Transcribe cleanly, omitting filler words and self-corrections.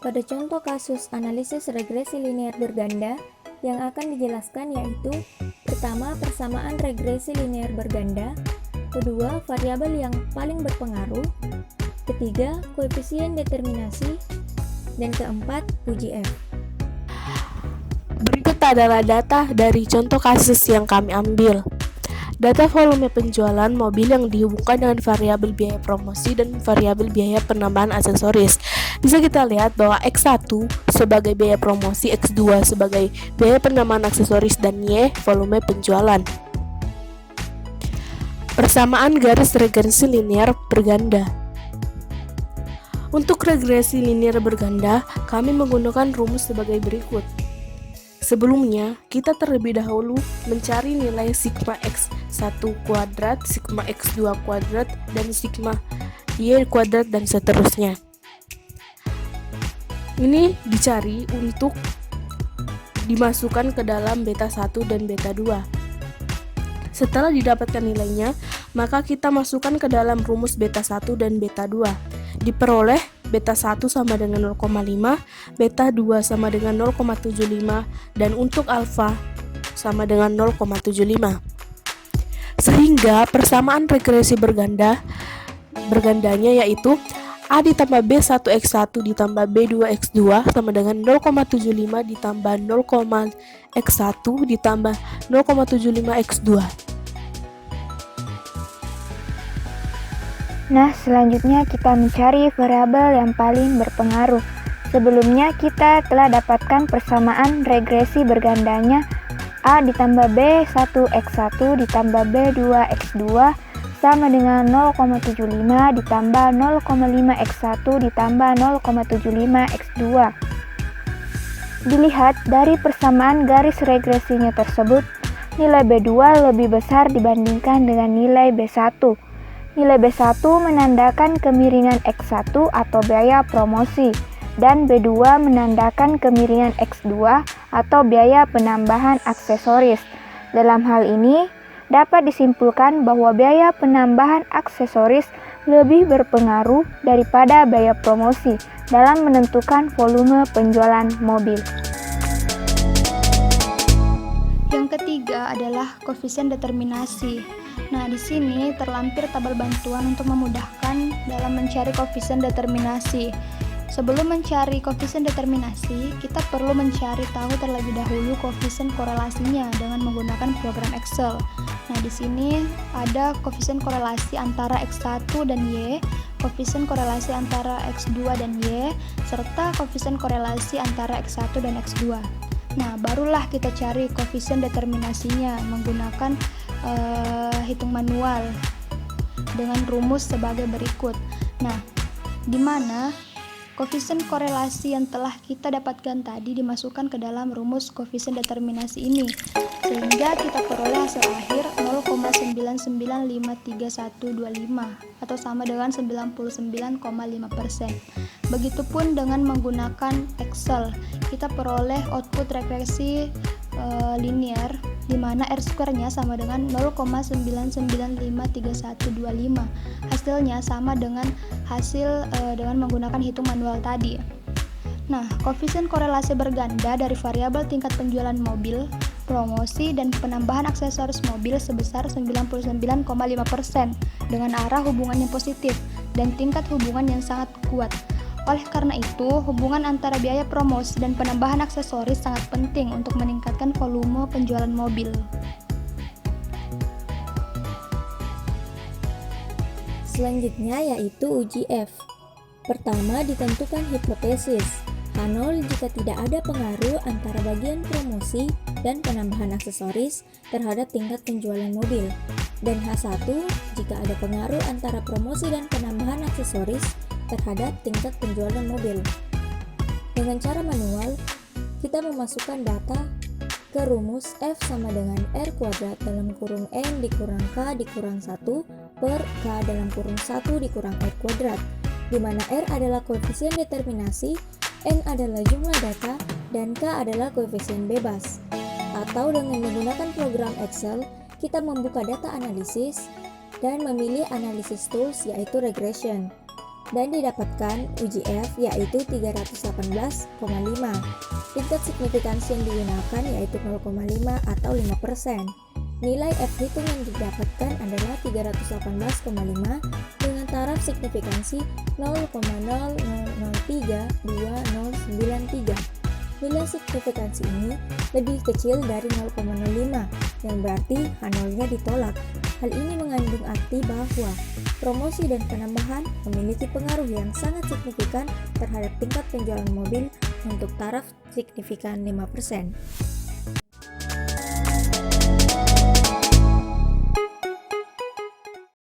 Pada contoh kasus analisis regresi linear berganda, yang akan dijelaskan yaitu pertama, persamaan regresi linear berganda, kedua, variabel yang paling berpengaruh, ketiga, koefisien determinasi, dan keempat, UGF. Berikut adalah data dari contoh kasus yang kami ambil. Data volume penjualan mobil yang dihubungkan dengan variabel biaya promosi dan variabel biaya penambahan aksesoris. Bisa kita lihat bahwa X1 sebagai biaya promosi, X2 sebagai biaya penambahan aksesoris, dan Y volume penjualan. Persamaan garis regresi linear berganda. Untuk regresi linear berganda, kami menggunakan rumus sebagai berikut. Sebelumnya, kita terlebih dahulu mencari nilai sigma X1 kuadrat, sigma X2 kuadrat, dan sigma Y kuadrat, dan seterusnya. Ini dicari untuk dimasukkan ke dalam beta 1 dan beta 2. Setelah didapatkan nilainya, maka kita masukkan ke dalam rumus beta 1 dan beta 2. Diperoleh beta 1 sama dengan 0,5, beta 2 sama dengan 0,75, dan untuk alfa sama dengan 0,75. Sehingga persamaan regresi bergandanya yaitu A ditambah B1X1 ditambah B2X2 sama dengan 0,75 ditambah 0,X1 ditambah 0,75X2. Nah, selanjutnya kita mencari variabel yang paling berpengaruh. Sebelumnya kita telah dapatkan persamaan regresi bergandanya A ditambah B1X1 ditambah B2X2 sama dengan 0,75 ditambah 0,5X1 ditambah 0,75X2. Dilihat dari persamaan garis regresinya tersebut, nilai B2 lebih besar dibandingkan dengan nilai B1. Nilai B1 menandakan kemiringan X1 atau biaya promosi, dan B2 menandakan kemiringan X2 atau biaya penambahan aksesoris. Dalam hal ini, dapat disimpulkan bahwa biaya penambahan aksesoris lebih berpengaruh daripada biaya promosi dalam menentukan volume penjualan mobil. Yang ketiga adalah koefisien determinasi. Nah, di sini terlampir tabel bantuan untuk memudahkan dalam mencari koefisien determinasi. Sebelum mencari koefisien determinasi, kita perlu mencari tahu terlebih dahulu koefisien korelasinya dengan menggunakan program Excel. Nah, di sini ada koefisien korelasi antara X1 dan Y, koefisien korelasi antara X2 dan Y, serta koefisien korelasi antara X1 dan X2. Nah, barulah kita cari koefisien determinasinya menggunakan hitung manual dengan rumus sebagai berikut. Nah, di mana koefisien korelasi yang telah kita dapatkan tadi dimasukkan ke dalam rumus koefisien determinasi ini, sehingga kita peroleh hasil akhir 0,99533125 atau sama dengan 99,5%. Begitupun dengan menggunakan Excel, kita peroleh output regresi linear di mana R2-nya sama dengan 0,99533125. Hasilnya sama dengan hasil dengan menggunakan hitung manual tadi. Nah, koefisien korelasi berganda dari variabel tingkat penjualan mobil, promosi, dan penambahan aksesoris mobil sebesar 99,5% dengan arah hubungan yang positif dan tingkat hubungan yang sangat kuat. Oleh karena itu, hubungan antara biaya promosi dan penambahan aksesoris sangat penting untuk meningkatkan volume penjualan mobil. Selanjutnya yaitu UGF. Pertama, ditentukan hipotesis H0 jika tidak ada pengaruh antara bagian promosi dan penambahan aksesoris terhadap tingkat penjualan mobil, dan H1 jika ada pengaruh antara promosi dan penambahan aksesoris terhadap tingkat penjualan mobil. Dengan cara manual, kita memasukkan data ke rumus F sama dengan R kuadrat dalam kurung N dikurang K dikurang 1 per K dalam kurung 1 dikurang R kuadrat, di mana R adalah koefisien determinasi, N adalah jumlah data, dan K adalah koefisien bebas. Atau dengan menggunakan program Excel, kita membuka data analisis dan memilih analisis tools yaitu regression. dan didapatkan UJF yaitu 318,5. Tingkat signifikansi yang digunakan yaitu 0,5 atau 5%. Nilai F hitung yang didapatkan adalah 318,5 dengan taraf signifikansi 0,0003293. Nilai signifikansi ini lebih kecil dari 0,05 yang berarti H0-nya ditolak. Hal ini mengandung arti bahwa promosi dan penambahan memiliki pengaruh yang sangat signifikan terhadap tingkat penjualan mobil untuk taraf signifikan 5%.